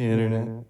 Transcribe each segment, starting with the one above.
internet.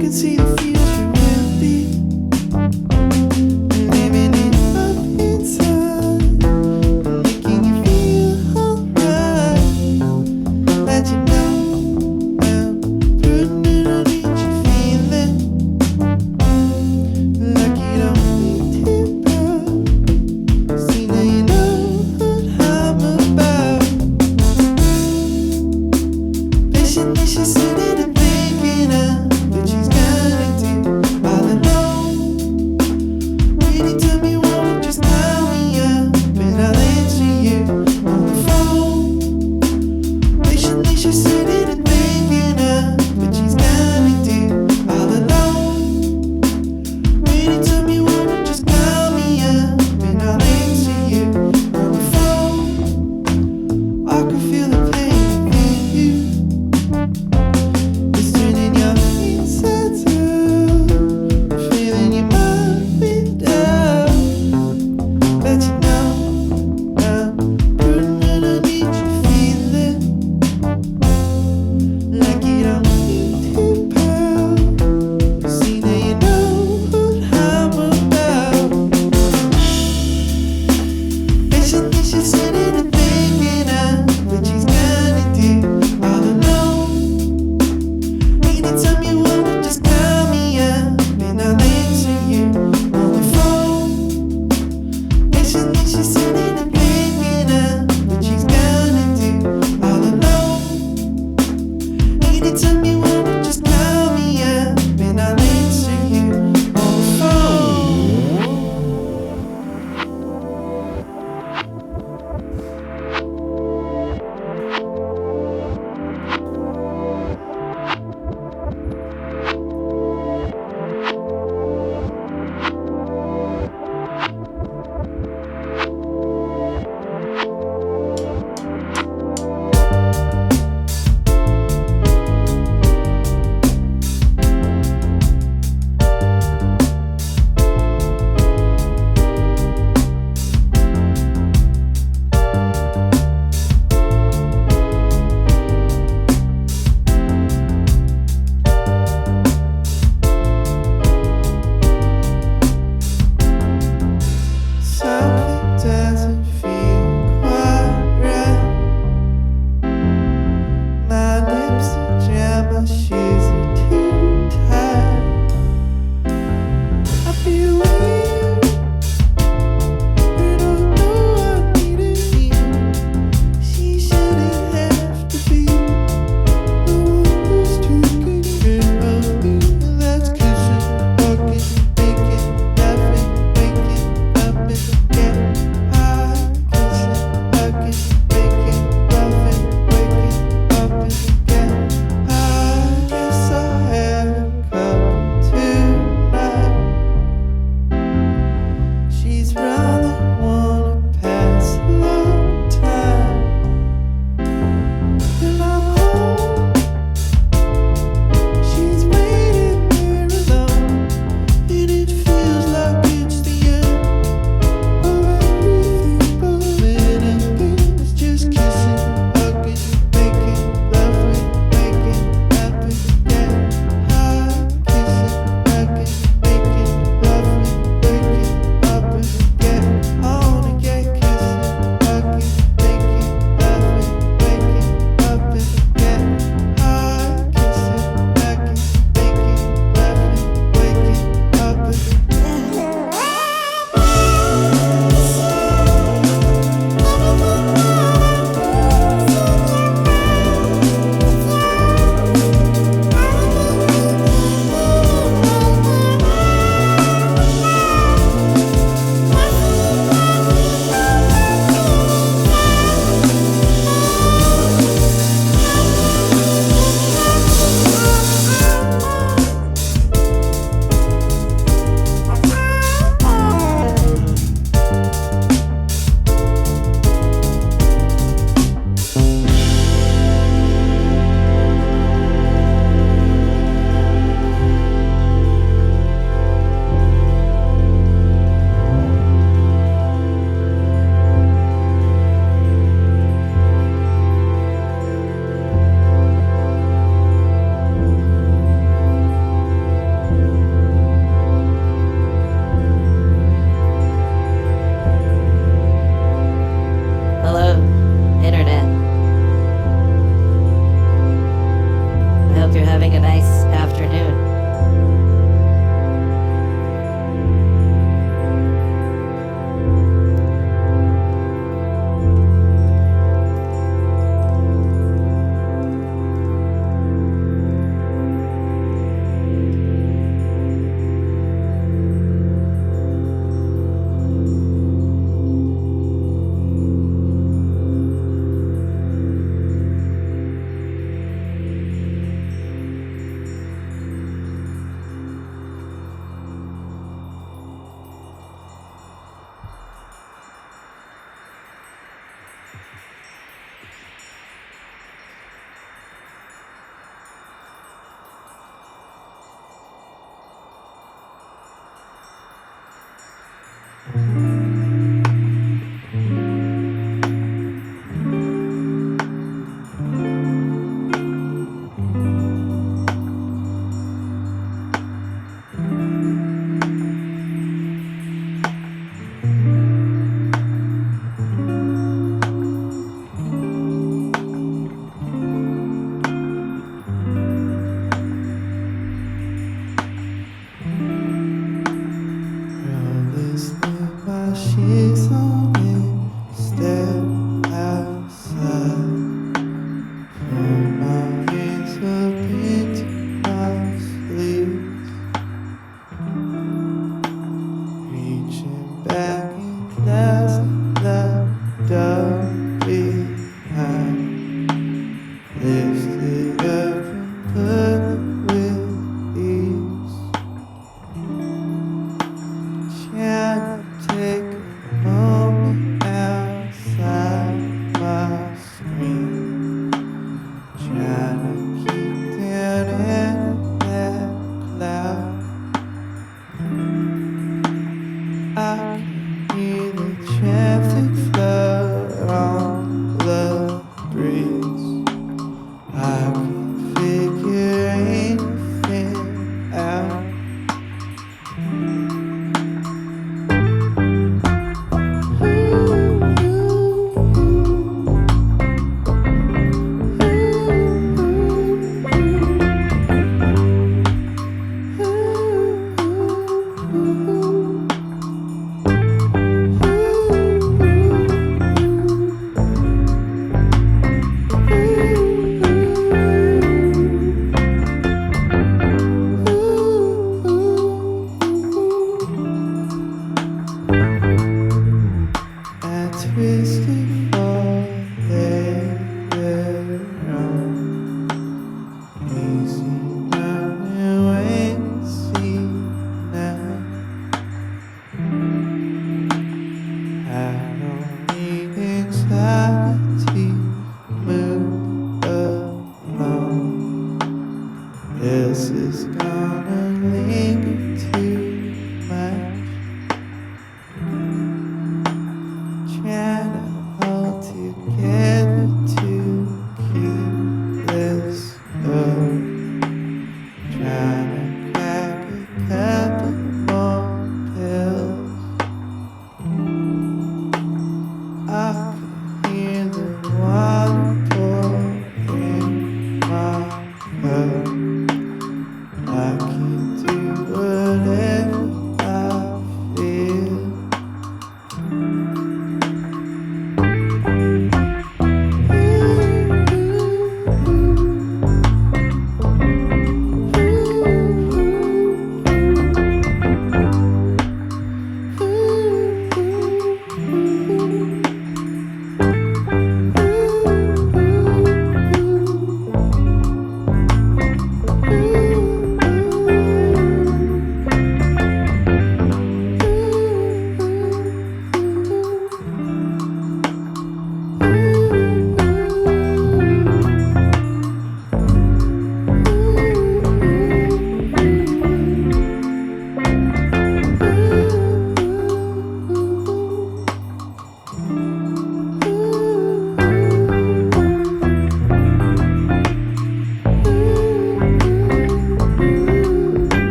can see the future will be living it up inside, making you feel alright. Let you know I'm putting it underneath you, feeling like you don't need to bow. See, now you know what I'm about. Patiently she's sitting and thinking of what she's gonna do.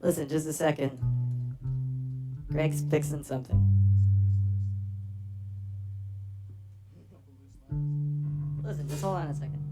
Listen, just a second. Greg's fixing something. Listen, just hold on a second.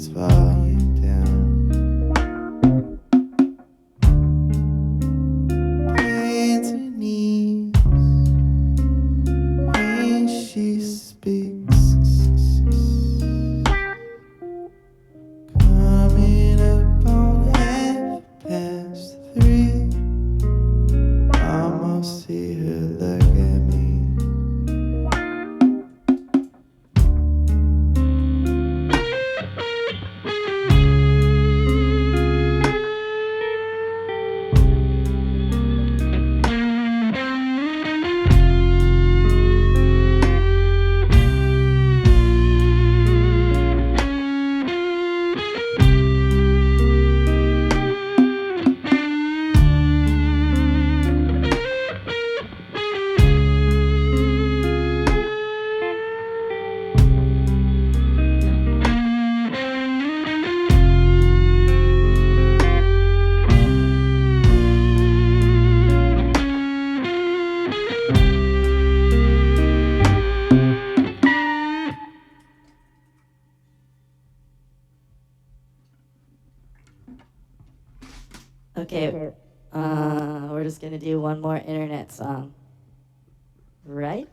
its volume down. Bends her knees when she speaks. Coming up on 3:30, almost see her look at me. Okay, we're just gonna do one more internet song. Right?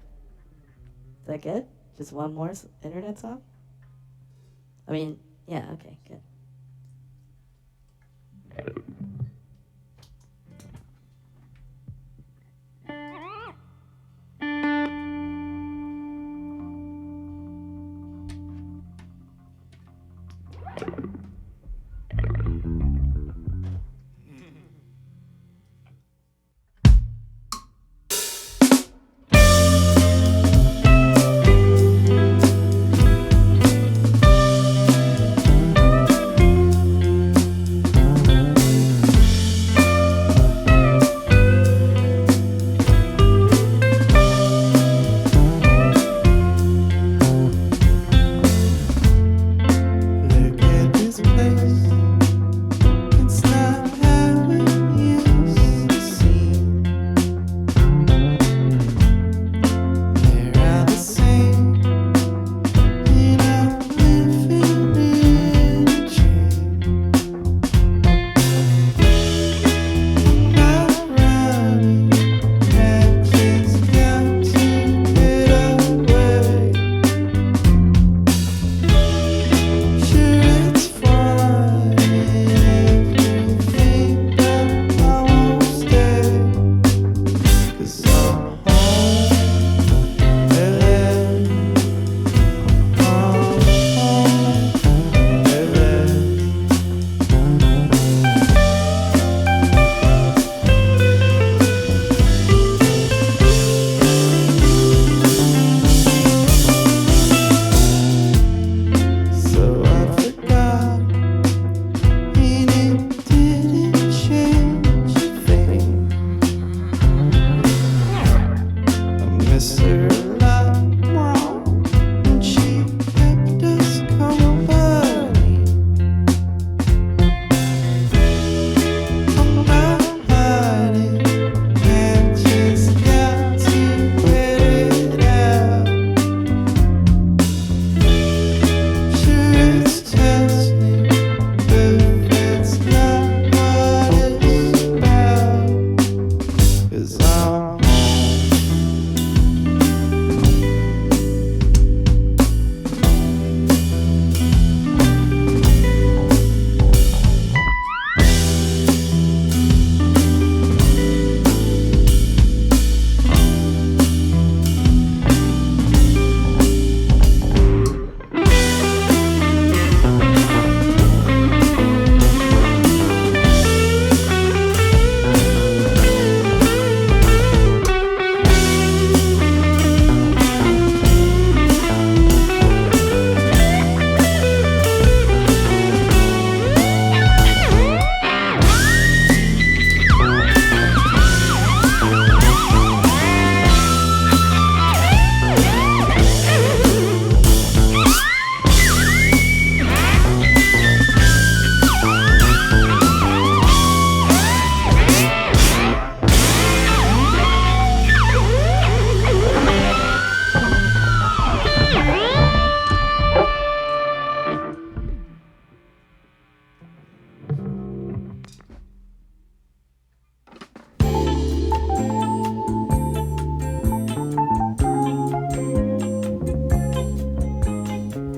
Is that good? Just one more internet song? I mean, yeah, okay, good.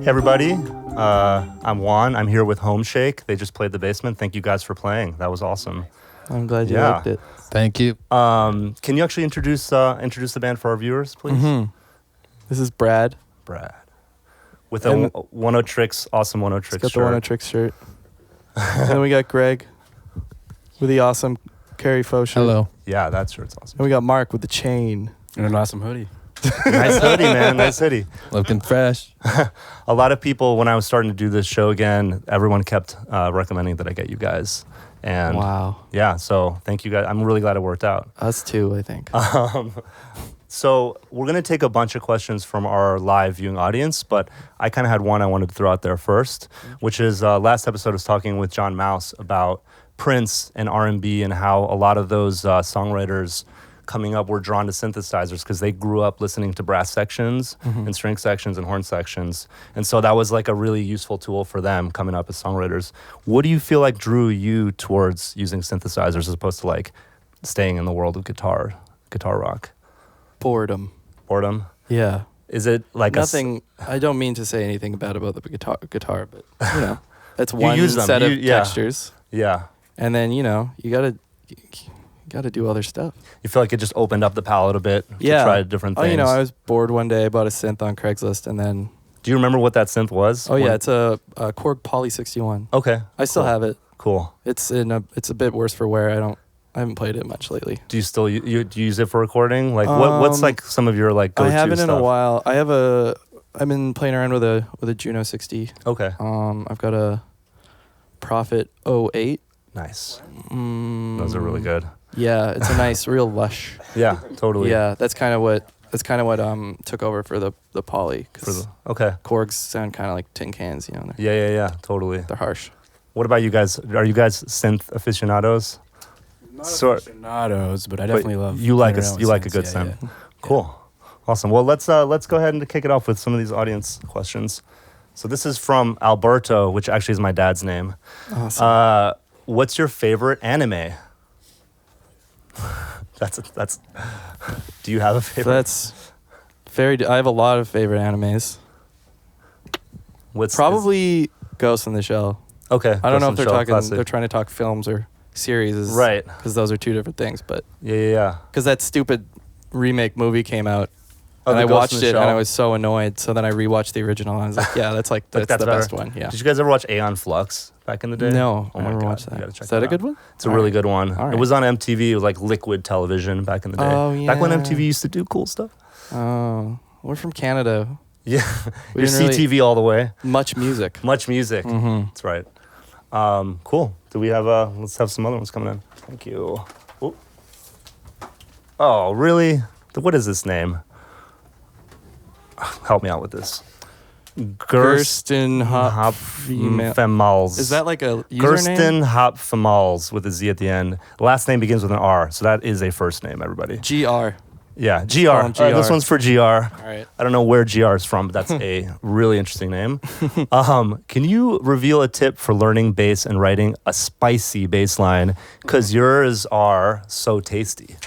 Hey everybody, I'm Juan. I'm here with HOMESHAKE. They just played the basement. Thank you guys for playing. That was awesome. I'm glad you Yeah. liked it. Thank you. Can you actually introduce the band for our viewers, please? This is Brad. Brad. With And- a One O Tricks, awesome One O He's Tricks got the shirt. One O Tricks shirt. And then we got Greg with the awesome Carrie Faux shirt. Hello. Yeah, that shirt's awesome. And we got Mark with the chain. And an awesome hoodie. Nice hoodie, man. Nice hoodie. Looking fresh. A lot of people, when I was starting to do this show again, everyone kept recommending that I get you guys. And Wow. yeah, so thank you guys. I'm really glad it worked out. Us too, I think. So we're going to take a bunch of questions from our live viewing audience, but I kind of had one I wanted to throw out there first, which is last episode I was talking with John Mouse about Prince and R&B and how a lot of those songwriters coming up were drawn to synthesizers because they grew up listening to brass sections and string sections and horn sections. And so that was like a really useful tool for them coming up as songwriters. What do you feel like drew you towards using synthesizers as opposed to like staying in the world of guitar rock? Boredom. Boredom? Yeah. Is it like Nothing. I don't mean to say anything bad about the guitar, but you know, that's You one use them. set of Yeah. textures, Yeah. and then you gotta do other stuff. You feel like it just opened up the palette a bit Yeah. to try different things? I was bored one day. I bought a synth on Craigslist, and then Do you remember what that synth was? oh yeah, it's a Korg Poly 61. Okay. I still cool. have it. Cool. It's a bit worse for wear. I haven't played it much lately. Do you still do you use it for recording? Like what's like some of your like go-to I haven't stuff? in a while. I've been playing around with a Juno 60. Okay. I've got a Prophet 08. Nice. Mm, Those are really good. Yeah, it's a nice, real lush. Yeah, totally. Yeah, that's kind of what took over for the Poly. Because Okay. Korgs sound kind of like tin cans, you know. Yeah, totally. They're harsh. What about you guys? Are you guys synth aficionados? Not Sort- aficionados, but I definitely love. You like playing around you with like a good synths, synth. Cool. Awesome. Well, let's go ahead and kick it off with some of these audience questions. So this is from Alberto, which actually is my dad's name. Awesome. What's your favorite anime? That's. Do you have a favorite? That's I have a lot of favorite animes. What's Probably Ghost in the Shell. okay. I don't know if they're talking. Classic. They're trying to talk films or series, Right. Because those are two different things. But Yeah. because that stupid remake movie came out, Oh, and the I Ghost in watched the it, and I Shell? was so annoyed. So then I rewatched the original, and I was like, yeah, that's the better. best one. Yeah. Did you guys ever watch Aeon Flux back in the day? No, Oh I my never God, watched you that. gotta check Is that a out. good one? It's a really good one. All It right. was on MTV. It was like liquid television back in the day. Oh, Back when yeah. MTV used to do cool stuff. Oh, we're from Canada. Yeah. We Your didn't really- CTV all the way. Much music. Much music. Mm-hmm. That's right. Cool. Do we have let's have some other ones coming in. Thank you. Oop. Oh, really? What is this name? Help me out with this. Gersten Hopfemals. Femals. Is that like a username? Gersten Hopfemals with a Z at the end. Last name begins with an R, so that is a first name, everybody. GR. Yeah, GR. call All him right, this GR. one's for GR. All right. I don't know where GR is from, but that's a really interesting name. Can you reveal a tip for learning bass and writing a spicy bass line? Because yours are so tasty.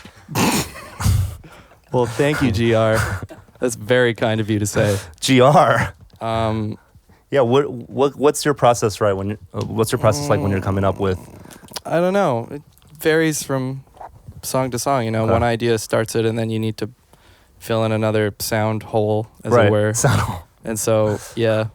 Well, thank you, GR. That's very kind of you to say. GR. Um, Yeah. What's your process what's your process like when you're coming up with? I don't know. It varies from song to song. You know, Okay. one idea starts it, and then you need to fill in another sound hole, as it were. Sound. And so, yeah,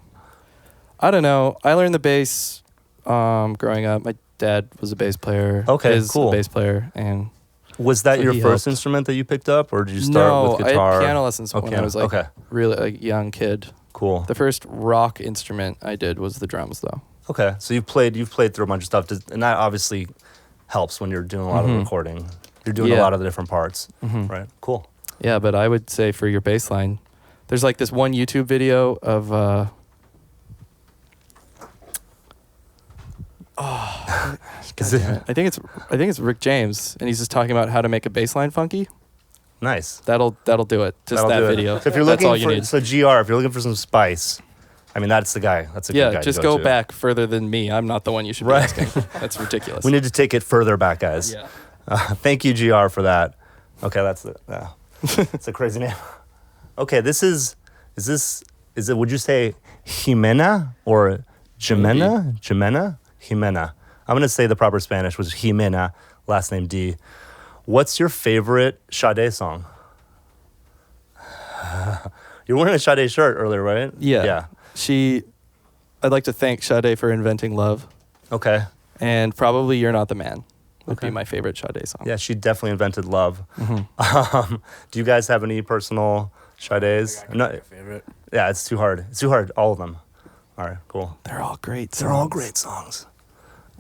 I don't know. I learned the bass growing up. My dad was a bass player. Okay, is cool. a bass player, and Was that So your he first helped. instrument that you picked up, or did you start no, with guitar? I had piano lessons when I piano. was like Okay. really a young kid. Cool. The first rock instrument I did was the drums, though. Okay, so you've played through a bunch of stuff, and that obviously helps when you're doing a lot of recording. You're doing a Yeah. lot of the different parts, Mhm. right? Cool. Yeah, but I would say for your bass line, there's like this one YouTube video of Is it I think it's Rick James, and he's just talking about how to make a bass line funky. nice? That'll do it. Just That'll that do it. video. So if you're That's looking all you for need. so GR, if you're looking for some spice, I mean that's the guy. That's a good guy. Yeah, to just go to. back further than me. I'm not the one you should be Right. asking. That's ridiculous. We need to take it further back, guys. Yeah. Thank you, GR, for that. Okay, that's it. Yeah. It's a crazy name. Okay, this is it? Would you say Jimena or Jimena? Jimena? Jimena. I'm going to say the proper Spanish, which is Jimena, last name D. What's your favorite Sade song? You're wearing a Sade shirt earlier, right? Yeah. I'd like to thank Sade for inventing love. Okay. And probably You're Not the Man would Okay. be my favorite Sade song. Yeah, she definitely invented love. Mm-hmm. Do you guys have any personal Sades? No, Favorite. yeah, it's too hard. It's too hard, all of them. All right, cool. They're all great. They're all great songs.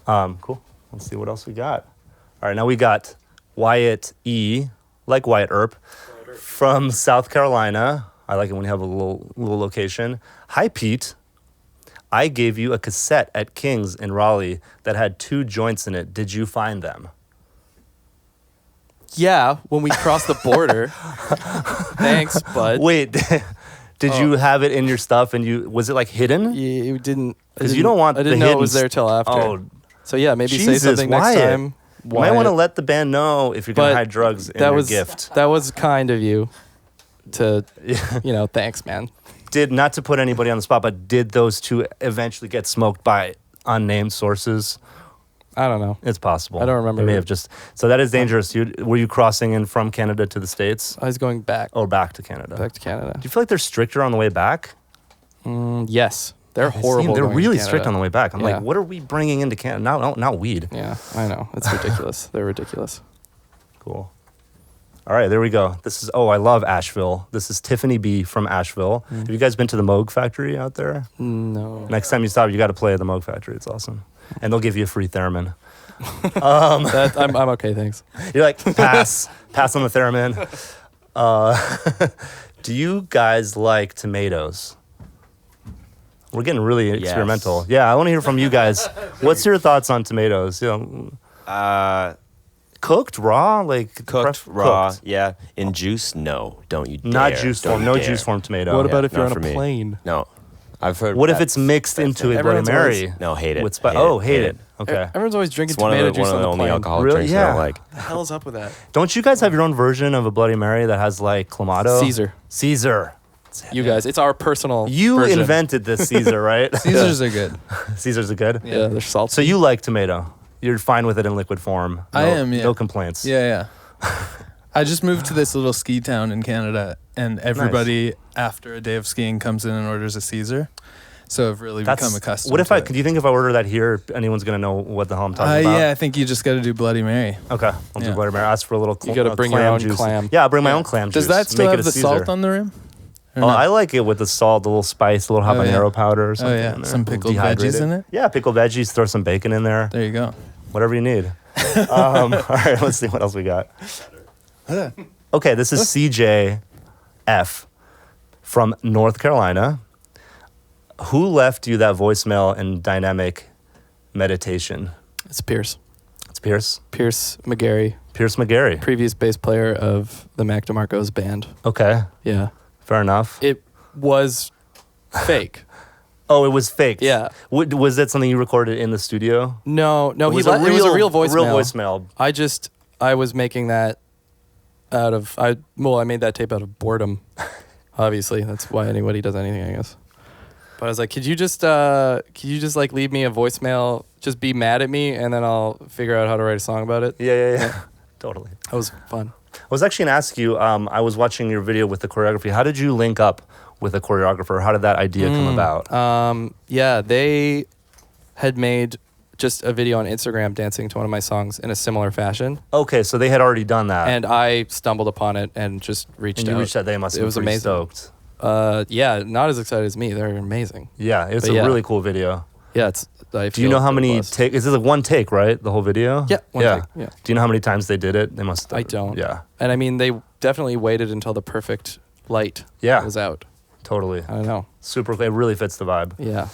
Cool. Let's see what else we got. All right, now we got Wyatt E, like Wyatt Earp, from South Carolina. I like it when you have a little location. Hi, Pete. I gave you a cassette at King's in Raleigh that had 2 joints in it. Did you find them? Yeah, when we crossed the border. Thanks, bud. Wait, did you have it in your stuff and was it like hidden? You didn't. 'Cause you don't want I didn't the know it hidden was there till after. Oh, So yeah, maybe say Jesus, something next Wyatt. time. you might want to Wyatt. let the band know if you're going to But hide drugs in that your was gift. That was kind of you. To thanks, man. Not to put anybody on the spot, but did those 2 eventually get smoked by unnamed sources? I don't know. It's possible. I don't remember. It may have just. So that is dangerous. Were you crossing in from Canada to the States? I was going back Or back to Canada? to Canada. Do you feel like they're stricter on the way back? Yes, they're It seemed horrible. They're going to really Canada. strict on the way back. I'm Yeah. like, what are we bringing into Canada? Not weed. Yeah, I know. It's ridiculous. They're ridiculous. Cool. All right, there we go. I love Asheville. This is Tiffany B from Asheville. Have you guys been to the Moog Factory out there? No. Next time you stop, you got to play at the Moog Factory. It's awesome. And they'll give you a free theremin. I'm okay, thanks. You're like, pass on the theremin. Do you guys like tomatoes? We're getting really experimental. Yeah, I want to hear from you guys. What's your thoughts on tomatoes? Cooked, raw, like Cooked, raw, cooked. yeah. In juice, no. Don't you dare. Not juice Don't form. you No dare. juice form tomato. What about if you're not on a for me. plane? No. I've heard What if that- it's mixed that's into a thing. Bloody Everyone's Mary? always- No, hate it. Hate it. Okay. Everyone's always drinking It's one tomato of the, juice one of on the the only plane. alcoholic Really? drinks I Yeah. don't like. What the hell is up with that? Don't you guys have your own version of a Bloody Mary that has like clamato? Caesar. You guys, it's our personal You version. invented this Caesar, right? Caesars are good. Caesars are good. Yeah, they're salty. So you like tomato? You're fine with it in liquid form? I am, yeah. No complaints. Yeah. I just moved to this little ski town in Canada, and everybody after a day of skiing comes in and orders a Caesar. So I've really become accustomed. What if to I? it. Do you think if I order that here, anyone's gonna know what the hell I'm talking about? Yeah, I think you just got to do Bloody Mary. Okay, I'll do Yeah. Bloody Mary. Ask for a little. You gotta bring your clam own juice. clam. Yeah, I'll bring my own clam juice. Does that still Make it have a the Caesar. salt on the rim? Or Oh, not? I like it with the salt, the little spice, a little Oh, yeah. habanero powder or something. yeah. in there. Some A little pickled dehydrated. veggies in it? Yeah, pickled veggies. Throw some bacon in there. There you go. Whatever you need. All right, let's see what else we got. Okay, this is CJF from North Carolina. Who left you that voicemail and dynamic meditation? It's Pierce. It's Pierce. Pierce McGarry, Pierce McGarry. previous bass player of the Mac DeMarco's band. Okay, Yeah. fair enough. It was fake. Oh, it was faked. Yeah. Was that something you recorded in the studio? No, It was it was a real voicemail. Real voicemail. I was making that I made that tape out of boredom. Obviously, that's why anybody does anything, I guess. But I was like, could you just like leave me a voicemail, just be mad at me, and then I'll figure out how to write a song about it. Yeah. Totally. That was fun. I was actually going to ask you, I was watching your video with the choreography. How did you link up with a choreographer? How did that idea come about? Yeah, they had made just a video on Instagram dancing to one of my songs in a similar fashion, Okay, so they had already done that. and I stumbled upon it and just reached And you out. reached out. They must have It was been pretty amazing. stoked. Yeah, not as excited as me. They're amazing. Yeah, it's But a yeah. really cool video. Yeah, Do you know how many take? Is it like one take, right? The whole video? Yeah, one take, yeah. Do you know how many times they did it? They must. I don't. Yeah. And I mean, they definitely waited until the perfect light Yeah. was out. Totally. I don't know. Super. It really fits the vibe. Yeah.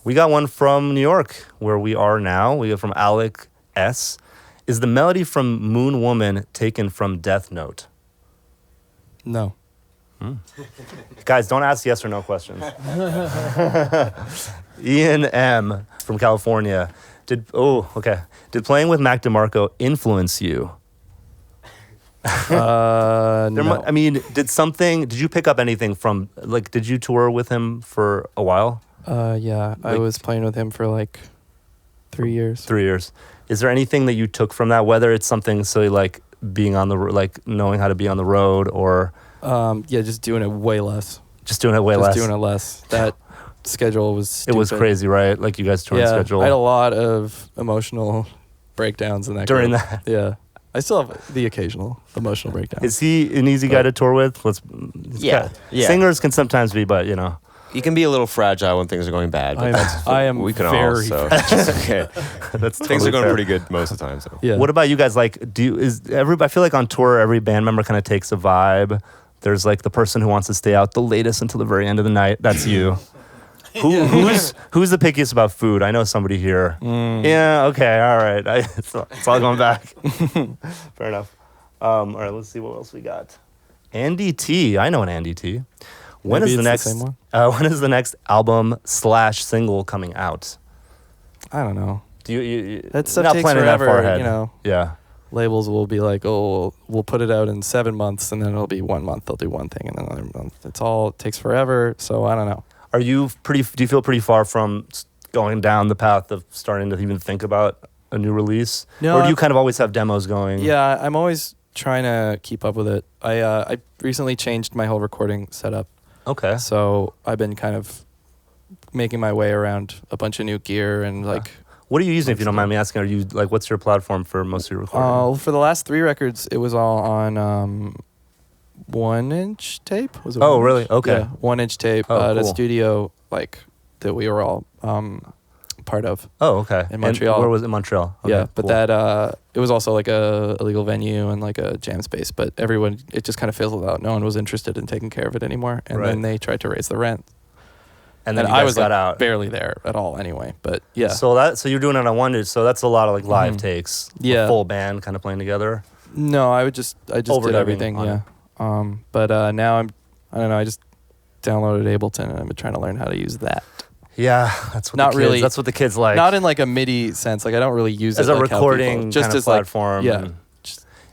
We got one from New York, where we are now. We got from Alec S. Is the melody from Moon Woman taken from Death Note? No. Guys, don't ask yes or no questions. Ian M. from California. Did playing with Mac DeMarco influence you? No. I mean, did you pick up anything from, like, did you tour with him for a while? Yeah, I Like- was playing with him for like 3 years. 3 years. Is there anything that you took from that, whether it's something silly like being on the, like knowing how to be on the road, or Yeah, just doing it way less. just doing it way Just less? doing it less. That schedule was It was stupid. crazy, right? Like you guys touring Yeah, schedule. I had a lot of emotional breakdowns in that During group. that. Yeah. I still have the occasional emotional breakdown. Is he an easy guy to tour with? Yeah. Singers can sometimes be, but you know. You can be a little fragile when things are going bad. But I am we can very all. So fragile. it's okay. That's Things totally are going fair. pretty good most of the time. So Yeah. What about you guys? Like, I feel like on tour, every band member kind of takes a vibe. There's like the person who wants to stay out the latest until the very end of the night. That's you. Who's the pickiest about food? I know somebody here. Yeah. Okay. All right. It's all going back. Fair enough. All right. Let's see what else we got. Andy T. I know an Andy T. When Maybe is the it's next? the same one? When is the next album / single coming out? I don't know. Do you That stuff not takes planning forever, that far ahead? you know. Yeah. Labels will be like, oh, we'll put it out in 7 months, and then it'll be 1 month. They'll do one thing, and then another month. It takes forever. So I don't know. Do you feel pretty far from going down the path of starting to even think about a new release? No, or do you kind of always have demos going? Yeah, I'm always trying to keep up with it. I recently changed my whole recording setup, Okay. so I've been kind of making my way around a bunch of new gear and like. What are you using, if you don't mind me asking? Are you like, what's your platform for most of your recording? For the last 3 records, it was all on 1-inch tape. Was it Oh, 1 really? inch? Okay. Yeah, 1-inch tape Oh, at a cool. studio like that we were all part of. Oh, okay. in Montreal. And where was it? Montreal. Okay, Yeah, but cool. that it was also like a illegal venue and like a jam space. But everyone, it just kind of fizzled out. No one was interested in taking care of it anymore. And then Right. they tried to raise the rent. And then And you guys I was got like out. barely there at all anyway. But yeah, So you're doing it on 1 inch. So that's a lot of like live Mhm. takes. Yeah. A full band kind of playing together. no, I just did Overdubbing everything. on Yeah. But now I don't know. I just downloaded Ableton and I've been trying to learn how to use that. Yeah, that's what Not the kids, really- That's what the kids like. Not in like a MIDI sense. Like I don't really use as it a like how people- recording just kind of as like platform. yeah. and-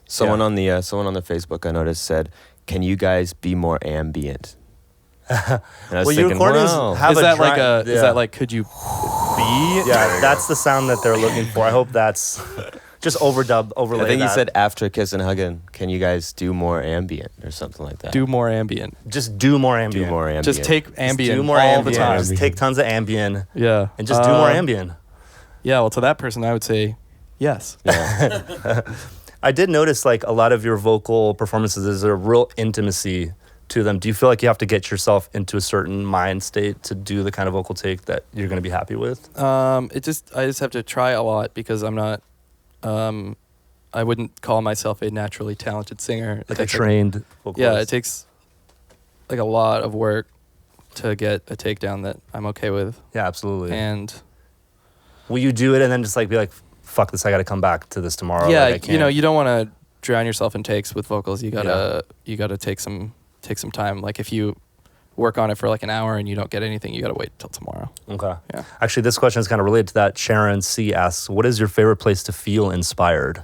someone on the Facebook I noticed said, "Can you guys be more ambient?" And I was Well, your thinking, recordings wow. have is a that dry- like a? yeah. Is that like? Could you be? Yeah, that's the sound that they're looking for. I hope that's just overlay I think he that. said after Kiss and Huggin', can you guys do more ambient or something like that? Do more ambient. Just do more ambient. Do more ambient. Just take Just ambient do more all ambient. the time. Just take tons of ambient Yeah. and just do more ambient. Yeah. Well, to that person, I would say yes. Yeah. I did notice like a lot of your vocal performances, there's a real intimacy to them. Do you feel like you have to get yourself into a certain mind state to do the kind of vocal take that you're going to be happy with? I just have to try a lot because I'm not. I wouldn't call myself a naturally talented singer. Like It a takes, trained vocalist? Yeah, it takes like a lot of work to get a takedown that I'm okay with, Yeah, absolutely. and Will you do it and then just like be like, fuck this, I got to come back to this tomorrow? yeah, like, I can't. you know, you don't want to drown yourself in takes with vocals. You gotta take some time. Like if you work on it for like an hour and you don't get anything, you gotta wait till tomorrow. Okay. Yeah. Actually, this question is kind of related to that. Sharon C asks, what is your favorite place to feel inspired?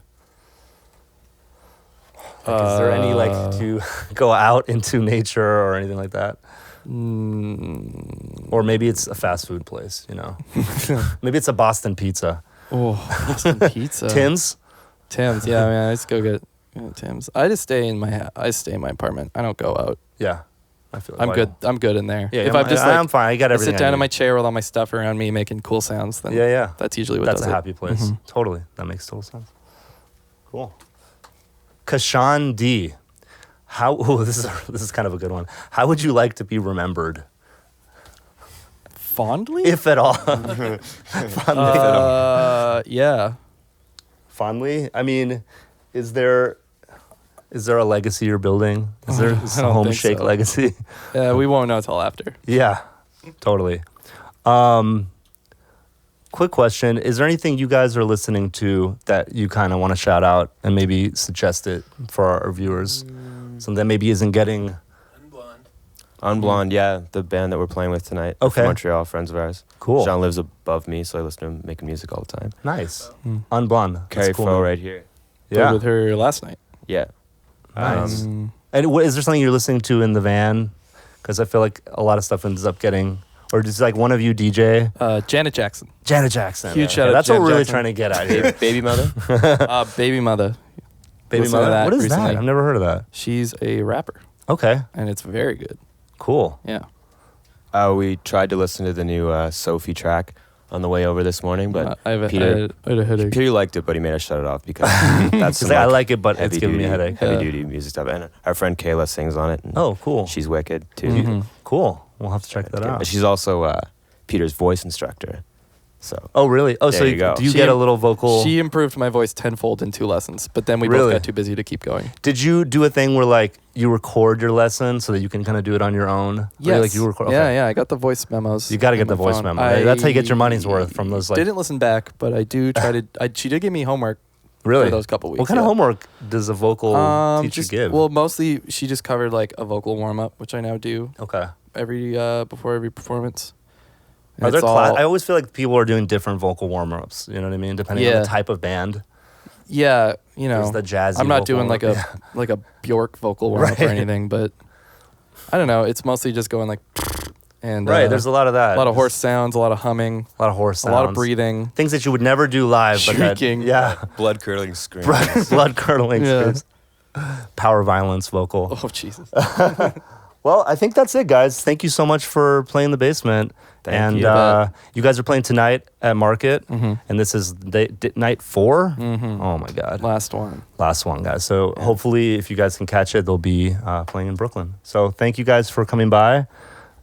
Like, is there any like to go out into nature or anything like that? Or maybe it's a fast food place, you know? Maybe it's a Boston pizza. Oh, Boston pizza. Tim's? Tim's, yeah, man. I just go get Tim's. I just stay in my apartment. I don't go out. Yeah. I feel like I'm why good. not? I'm good in there. Yeah, if I'm just I'm fine. I got I everything. sit down I in my need. chair with all my stuff around me making cool sounds, then Yeah. that's usually what That's does a it. happy place. Mhm. Totally. That makes total sense. Cool. Kashan D. This is kind of a good one. How would you like to be remembered? Fondly? If at all. Fondly. Yeah. Fondly? I mean, is there a legacy you're building? Is there a I don't think HOMESHAKE so. legacy? Yeah, we won't know till after. Yeah, totally. Quick question. Is there anything you guys are listening to that you kind of want to shout out and maybe suggest it for our viewers? Something that maybe isn't getting... Unblonde, yeah, the band that we're playing with tonight. Okay. From Montreal, friends of ours. Cool. John lives above me, so I listen to him making music all the time. Nice. Mm. Unblonde. Carrie That's cool. Fo right here. Played Yeah. with her last night. Yeah. Nice. And is there something you're listening to in the van? Because I feel like a lot of stuff ends up getting, or just like one of you DJ. Janet Jackson. Janet Jackson. Huge shout out That's to what we're Janet really Jackson. trying to get at here. Baby mother. Baby Mother. Baby Listen to Mother. that What is recently. that? I've never heard of that. She's a rapper, Okay, and it's very good. cool. Yeah. We tried to listen to the new Sophie track on the way over this morning, but I had Peter a headache. Peter liked it, but he made us shut it off because that's She's some, like, I like it, but it's heavy giving me a duty- headache. Heavy Yeah. duty music stuff, and our friend Kayla sings on it. And Oh, cool. she's wicked too. Mhm. Cool. We'll have to check that out. And she's also Peter's voice instructor. So Oh, really? Oh, There so you go. do you She get a im- little vocal? She improved my voice tenfold in 2 lessons, but then we Really? both got too busy to keep going. Did you do a thing where like you record your lesson so that you can kind of do it on your own? Or, Yes. Like you record. Yeah, Okay. yeah. I got the voice memos. You got to on get the my voice phone. memo. Right? That's how you get your money's worth from those. Like, Didn't listen back, but I do try to. She did give me homework really? for those couple weeks. What kind of homework does a vocal teacher just, give? Well, mostly she just covered like a vocal warm up, which I now do okay. before every performance. And Are there it's all- I always feel like people are doing different vocal warm-ups. You know what I mean? Depending on Yeah. the type of band. Yeah, you know, There's the jazzy. I'm not vocal doing like warm-up. a like a Bjork vocal warm up or Right. anything, but I don't know. It's mostly just going like and Right. There's a lot of that. a lot of horse sounds, a lot of humming, A lot of horse a sounds. lot of breathing. Things that you would never do live. But that, Shrieking. yeah. blood curdling scream. Blood curdling Yeah. screams. Power violence vocal. Oh Jesus! Well, I think that's it, guys. Thank you so much for playing the basement. Thank and you. you guys are playing tonight at Market, Mhm. and this is night 4. Mhm. Oh my God, Last one. last one, guys. So hopefully, if you guys can catch it, they'll be playing in Brooklyn. So thank you guys for coming by,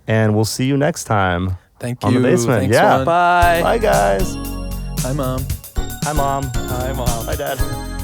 and we'll see you next time. Thank On you. the basement, Thanks, yeah. Juan. Bye. Bye, guys. Hi, Mom. Hi, Mom. Hi, Mom. Hi, Dad.